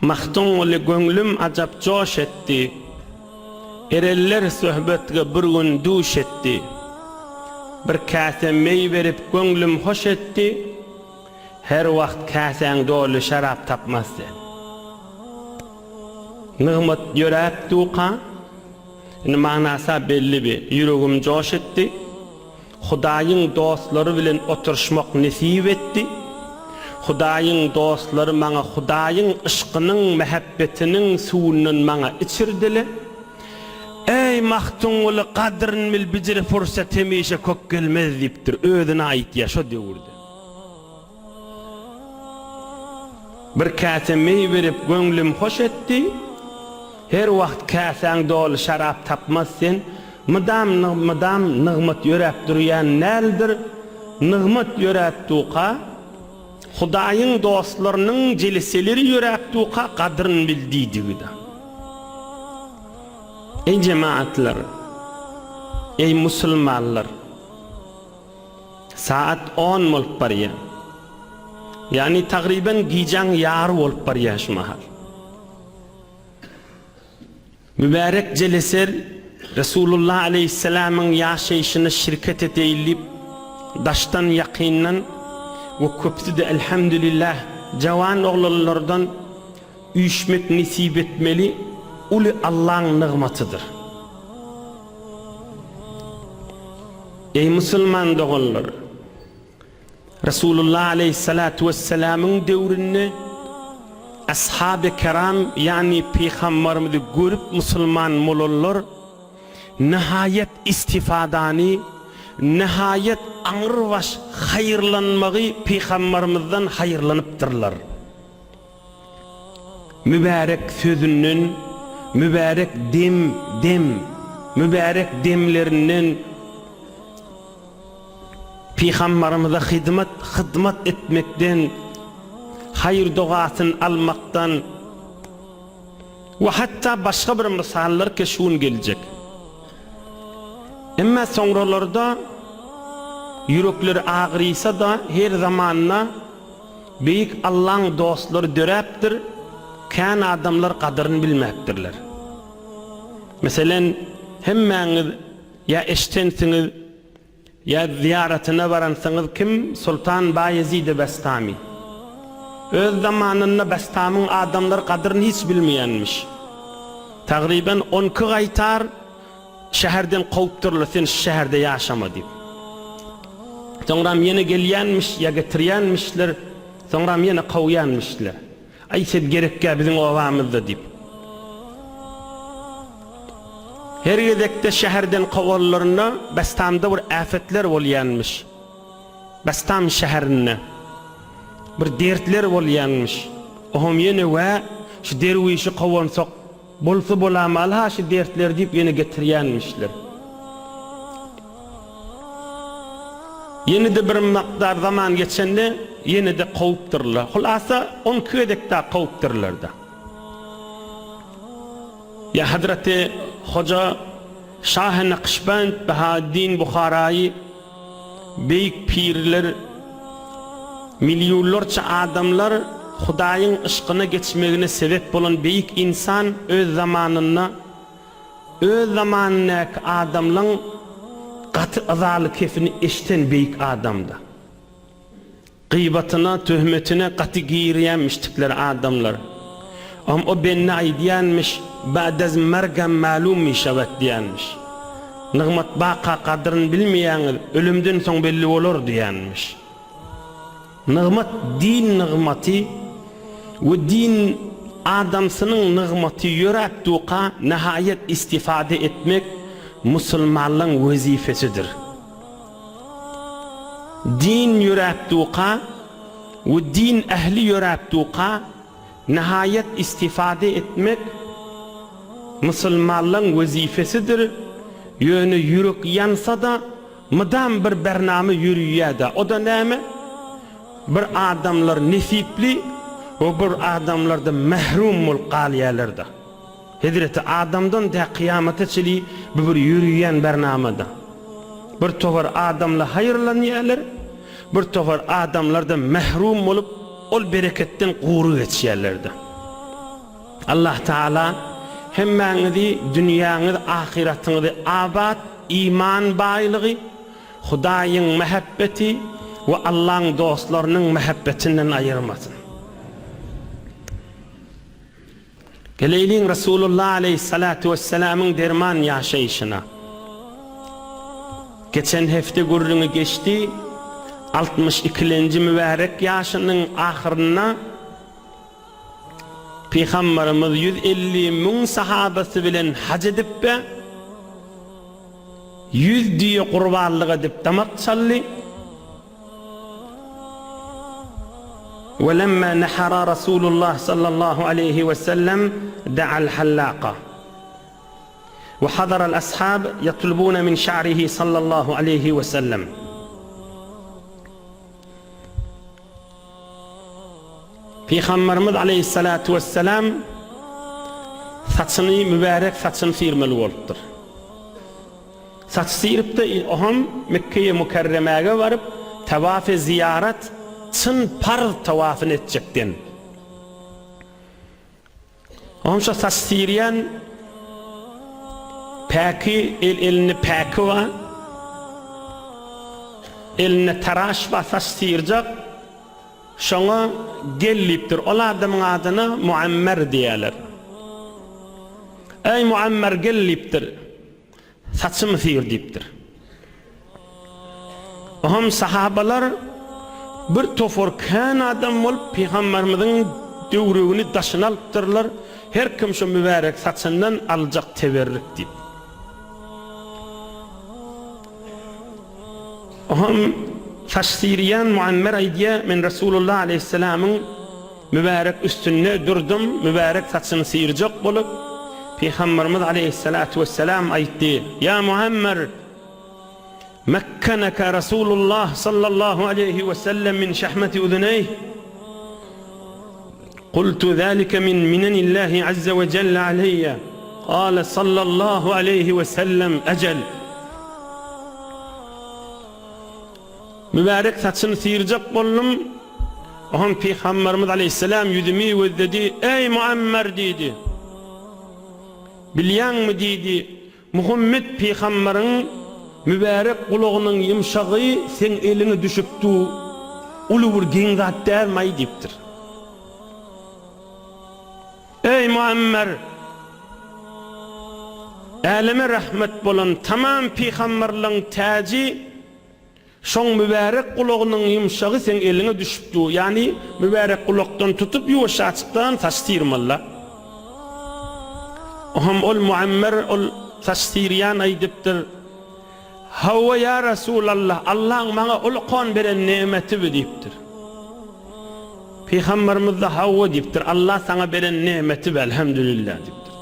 Mahtun oli göňlüm ajap joş etdi. Ereller söhbetge bir gün duş etdi. Bir kase mey berip göňlüm hoş etdi. Her wagt kaseň dolu şarap tapmazdy. Nigmat ýörep duqa. Manasa belli bir. Yüregim joş etdi. Hudaýyň dostlary bilen oturşmak nesip etdi. Hudaýyň dostlary maňa Hudaýyň ışkynyň, mehabbetiniň suwunyň maňa içirdiler. Ey mahtuňly kadryn bil bijiri fursat hemişe kök gelmez diýipdir. Özüne aýt ýaşa diýurdy. Bir kase mey berip göňlüm hoş etdi. Her wagt kasaň dolu şarap tapmaz sen. Mydam nigmat ýörep durýan näldir? Nigmat ýörep duqa. Hudaýyň dostlarynyň jeliseleri ýörep duqa kadryn bildiýdigide. Ey cemaatlar, ey musulmanlar, saat 10 bolup barýar. Yani taqriban gijaň ýary bolup barýar şu mahal. Mübarek jeliser Resulullah aleyhisselam'ın yaşayışına şirket edilip daştan yakinen ve köptü de elhamdülillah cavan oğullardan üyüşmek nisip etmeli ulu Allah'ın nigmatıdır. Ey Müslüman doğullar, Resulullah aleyhissalatu vesselam'ın devrinde ashab-ı kiram yani peygamberimizi görüp Müslüman molollar nihayet istifadani, nihayet anırvaş hayırlanmağı peygamberimizden hayırlanıptırlar. Mübarek sözünün, mübarek mübarek demlerinin peygamberimize hizmet etmekten, hayır duasını almaktan ve hatta başka bir misallar keşfun gelecek. Emma sonralarda yürekleri ağrıysa da her zamanla büyük Allah'ın dostları döreptir, kan adamlar kadrını bilmektirler. Mesela hemmeniz ya eştensiniz ya ziyaretine varansınız kim? Sultan Bayezid Bestami. Öz zamanında Bestam'ın adamlar kadrını hiç bilmeyenmiş. Takriben 12 aytar şehirden kovupturlar, sen şehirde yaşama deyip. Sonra yine gelyenmiş ya getiriyenmişler, sonra yine kovuyenmişler. Ayset gerekke bizim ovamızda deyip. Her yedekte şehirden kovallarına Bestam'da bir afetler olyanmış. Bestam şehirine bir dertler olyanmış. Ohum yine ve şu dervişi kovansak bolsa bolamalı ha şu dertler deyip yine getiriyenmişler. Yine de bir maktar zaman geçende yine de kovuptırlar. Hulasa 10 köydekte kovuptırlar da. Ya Hazreti Hoca Şah-ı Nakşibend Bahaddin Bukharayi büyük pirler, milyonlarca adamlar Hudaýyň ışkyna geçmegine sebep bolan büyük insan öz zamanına adamlaryň gaty azaly kefini eşten büyük adamda. Gıybatyna, töhmetine gaty giýirýänmişlikler adamlar. Ama o benne aýdýanmış, ba'daz mergem malum şewet diýänmiş. Nigmat baqa kadryn bilmeýäňiz, ölümden soň belli bolar diýänmiş. Nigmat din nigmaty we din adamsynyň nigmaty ýörep duqa nihayet istifade etmek musulmanlyň wezifesidir. Din ýörep duqa we din ähli ýörep duqa nihayet istifade etmek musulmanlyň wezifesidir. Ýöne yürek yansa da mydam bir bername ýürüýärdi. O da näme? Bir adamlar nesipli o bir adamlarda mehrum bolup galýarlarda. Hazreti Adamdan da kıyamata çeli bir yürüyen bernamada. Bir tovar adamla hayırlanýarlar, bir tovar adamlarda mehrum bolup ol bereketten guru geçýärlerdi. Allah Taala hemmeňizi dünýäňiz, ahiretinizi abat, iman baýlygy, Hudaýyň mehabbeti we Allah'ın dostlarynyň mehabbetinden ayırmasın. Geleyliň Resulullah aleyhissalatu vesselam'ın derman ýaşaýyşyna. Geçen hefte gurrunu geçti, 62-nji mübarek ýaşynyň ahyryna Peygamberimiz 150 min sahabasy bilen hac edip 100 diye qurbanlyk edip tamak çaldy. ولما نحر رسول الله صلى الله عليه وسلم دعا الحلاقة وحضر الأصحاب يطلبون من شعره صلى الله عليه وسلم. Peygamberimiz aleyhissalatu vesselam saçını mübarek saçını sıyırmalı bolupdyr. Saç sıyırıpda oham Mekke'ye Mukarreme'ye varıp tavaf-ı ziyaret çın farz tavafını etjekden. Oham şu saç sıyıryan päki elini päki var, eline taraş var, saç sıyıracak. Şoňa gellipdir. Ol adamyň adyna Muammer diýerler. Ey Muammer gellipdir. Saçymy sıyır diýipdir. Oham sahabalar bir toforkan adam bolup Peygamberimiziň döwregini daşyna alypdyrlar. Her kim şu mübarek saçyndan aljak teberrük diýip. Oham Saçsiriyan Muammer aýdýa, men Resulullah aleyhisselam'ın mübarek üstünde durdum, mübarek saçını sıyıracak bolup Peygamberimiz aleyhissalatu vesselam aýtdy: "Ya Muammer, mekkeneke Resulullah sallallahu aleyhi ve sellem min şahmeti udunayh." Qultu zalika min minanillahi azza ve celle aleyya. Qala sallallahu aleyhi ve sellem: "Ecel." Mübarek saçını sıyıracak boldum. Oham Peygamberimiz aleyhisselam yüzümi gözledi. Ey Muammer dedi. Bilýänmi dedi. Muhammed Peygamberin mübarek gulagynyň ýumşagy sen elini düşüpdi. Uly bir giň zat därmay diýipdir. Ey Muammer, älime rahmet bolan tamam Peygamberliň täji şoň mübarek gulagynyň ýumşagy sen eline düşüpdi. Yani mübarek gulakdan tutup ýuwaşaçykdan taşdyrmalla. Oham ol Muammer ol taşdyryan aýdypdyr. Hawa ya Resulallah, Allah maňa ol qon beren nemeti diýipdir. Peygamberimiz de hawa diýipdir. Allah saňa beren nemeti elhamdülillah diýipdir.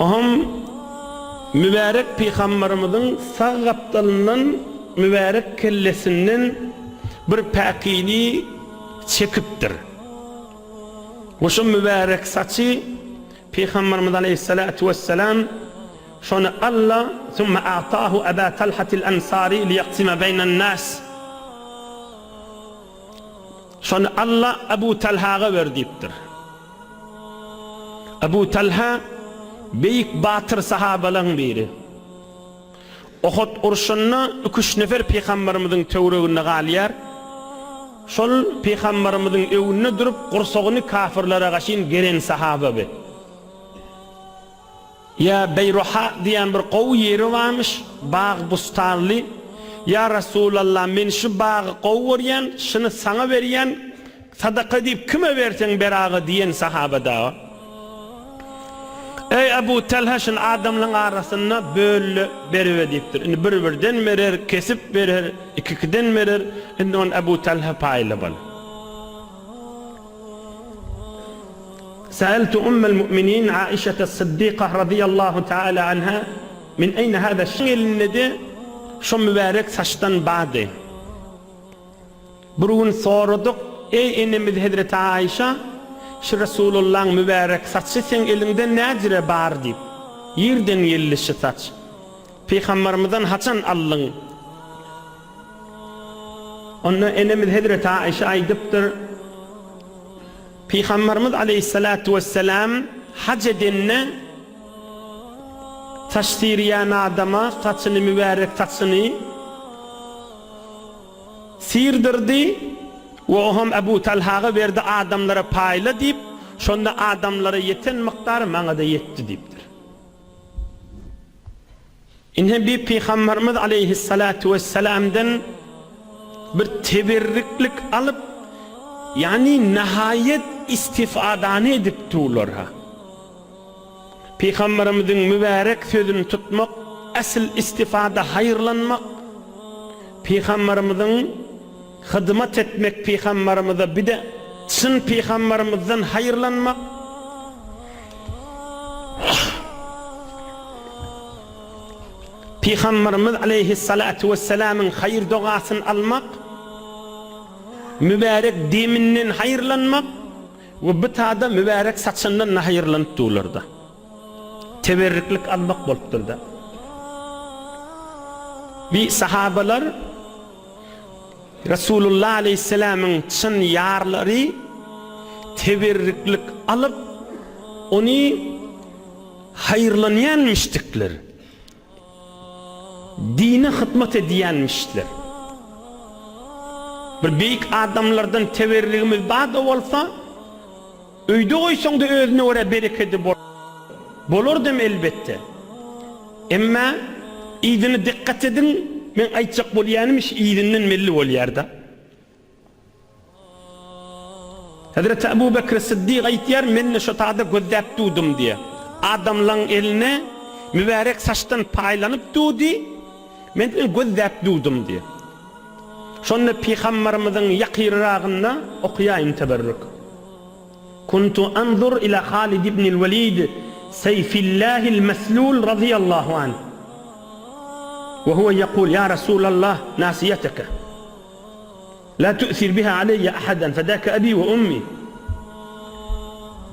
Oham mübarek Peygamberimizin sağ gapdalynyň mübarek kellesinden bir päkini çekipdir. Oşo mübarek saçy Peygamberimiz aleyhissalatu vesselam şonu Allah thumma a'tahu Aba Talhatil Ansari liyaqsima beynen nas. Şonu Allah Abu Talhaga berdiýipdir. Abu Talha beyik batır sahabalaryň biri. Uhud urşunyna 3 nefer Peygamberimizin töwregine galýar. Şol Peygamberimizin öwünde durup gursagyny kafirlere gaşyn geren sahaba be. Ya Beyruha diýen bir gowy ýeri varmış, bağ bustarly. Ya Resulallah, men şu bağı gowy berýän, şunu saňa berýän, sadaka diýip kime berseň beragy diýen sahaba da. Ey Abu Talha şun adamlaryň arasynda bölle berip edipdir. Indi bir-birden merer, kesip berer, ikiden merer. Indi on Abu Talha paýly bol. Sa'altu ummul mu'minin Aisha as-Siddiqa radiyallahu ta'ala anha min ayna hada şeýlinde şu mübarek saçdan bady. Burun soradyk, ey enemiz Hazreti Aisha, şu Resulullah'ın mübarek saçı sen elinde näjire bar diýip. Ýerden ýellişi saç. Peygamberimizden haçan allyň? Onda enemiz Hazreti Aisha aýdypdyr. Peygamberimiz aleyhissalatu vesselam hac edenne taştiriyen adama saçını mübarek saçını sirdirdi ve oham Ebu Talha'a verdi adamlara payla deyip şonda adamlara yeten miktar bana da yetti deyiptir. İnhe bir Peygamberimiz aleyhissalatu vesselam'dan bir teberriklik alıp yani nihayet istifadane edip tuğlarha. Peygamberimizin mübarek sözünü tutmak, asıl istifada hayırlanmak, Peygamberimizin hizmet etmek, Peygamberimize bir de çın Peygamberimizden hayırlanmak, Peygamberimiz aleyhissalatu vesselam'ın hayır duasını almak, mübarek deminden hayırlanmak ve bir tada mübarek saçından hayırlanıp tuğlardı. Teberriklik almak bolupdur da. Bir sahabalar Resulullah aleyhisselam'ın çın yarları teberriklik alıp onu hayırlanyanmıştıklar. Dine hizmet ediyenmişler. Bir büyük adamlardan teberrikimiz bazı olsa öyde oysan da özüne oraya bereketi bolurdum elbette. Ama idine dikkat edin, men aytacak bolyanmış idinden melli bolyarda. Hazreti Ebu Bekir Sıddık aytiyar, men şu taada gözdep dudum diye. Adamların eline mübarek saçtan paylanıp dudi, men gözdep dudum diye. Şonda Peygamberimizin yakirrağında okuyayım teberrük. Kuntu anzur ila Halid ibn al-Walid سيف الله المسلول رضي الله عنه وهو يقول يا رسول الله ناسيتك لا تؤثر بها علي أحدا فداك أبي وأمي.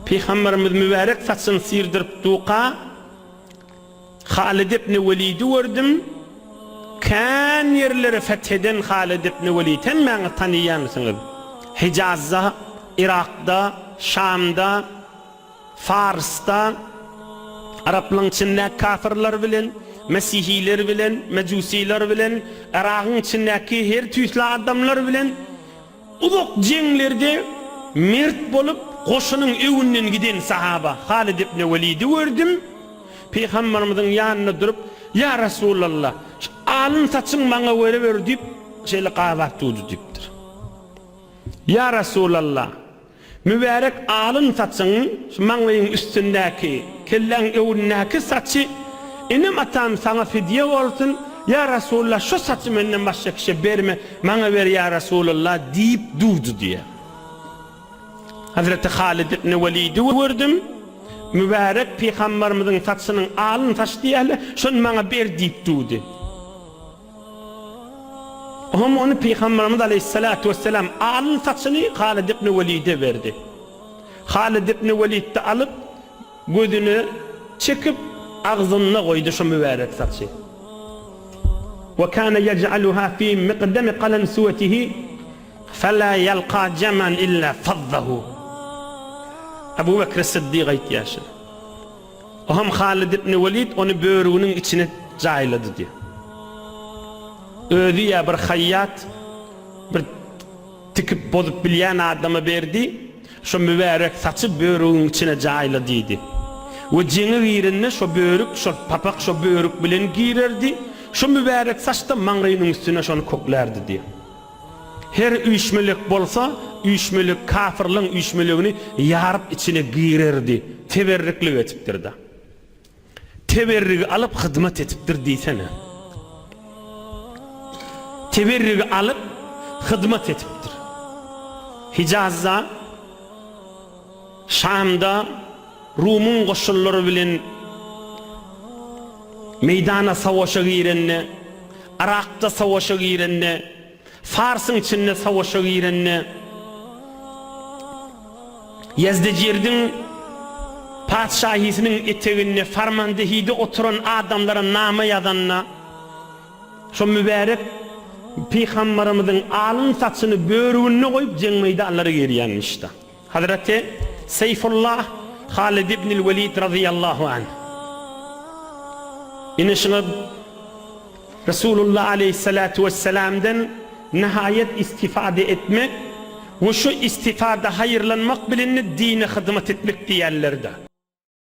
Peygamberimiz mübarek saçını sirdirip tuqa Halid ibn Walid'i gördüm. Kan yerleri fetheden Halid ibn Walid'ten beni tanıyan mısınız? Hicaz'da, Irak'da, Şam'da, Fars'ta Arapların içinde kafirler bilen, Mesihiler bilen, Mecusiler bilen, Irak'ın içindeki her türlü adamlar bilen uzak cenglerde mert bolup koşunun evünden giden sahaba Halid ibn Walid'i gördüm. Peygamberimizin yanına durup ya Resulallah alın saçın bana ver deyip şeyle kahvat tuğdu deyiptir. Ya Resulallah mübarek alın saçın manlayın üstündeki kellen evundaki saçı inim atam sana fidye olsun ya Resulallah şu saçı benden başka kişi verme bana ver ya Resulallah deyip durdu diye. Hazreti Halid ibn Walid'i gördüm. Mübarek Peygamberimizin saçının alın saç diye şunu bana ver deyip durdu. Ama onu Peygamberimiz aleyhissalatu vesselam alın saçını Halid ibn Walid'e verdi. Halid ibn Walid de alıp gözünü çekip ağzına koydu şu mübarek saçı. Ve kana yec'aluha fi miqdami qalansuwatihi fala yalqa jaman illa faddahu. Ebu Bekir Sıddık aytyaşır. Oham Halid ibn Walid onu böğrünün içine cayladı diye. Ödü ya bir hayyat bir tikip bozup bilyen adama verdi. Şu mübarek saçı böğrünün içine cayladı dedi. Ve cini girinne şu böğrük, şu papak şu böğrük bilen girerdi. Şu mübarek saç da manrayının üstüne şunu koklardı diye. Her uyuşmelik bolsa, uyuşmelik kafirlığın uyuşmeliğini yarıp içine girerdi. Teberriklik etiptir da. Teberriki alıp hizmet etiptir diysene. Teberriki alıp hizmet etiptir. Hicaz'da, Şam'da Rum'un koşulları bilen meydana savaşa girenne, Irak'ta savaşa girenne, Fars'ın içinde savaşa girenne, Yezdecir'in padişahisinin eteğine farmandehide oturan adamlara nama yazanına şu mübarek Peygamberimizin alın saçını böğrüğüne koyup cenmeyde Allah'a geriyenmişti. Hazreti Seyfullah Halid ibn Velid radıyallahu anh. İnişini Resulullah aleyhissalatu vesselam'dan nihayet istifade etmek ve şu istifade hayırlanmak bilinni dine hizmet etmek diğerlerde.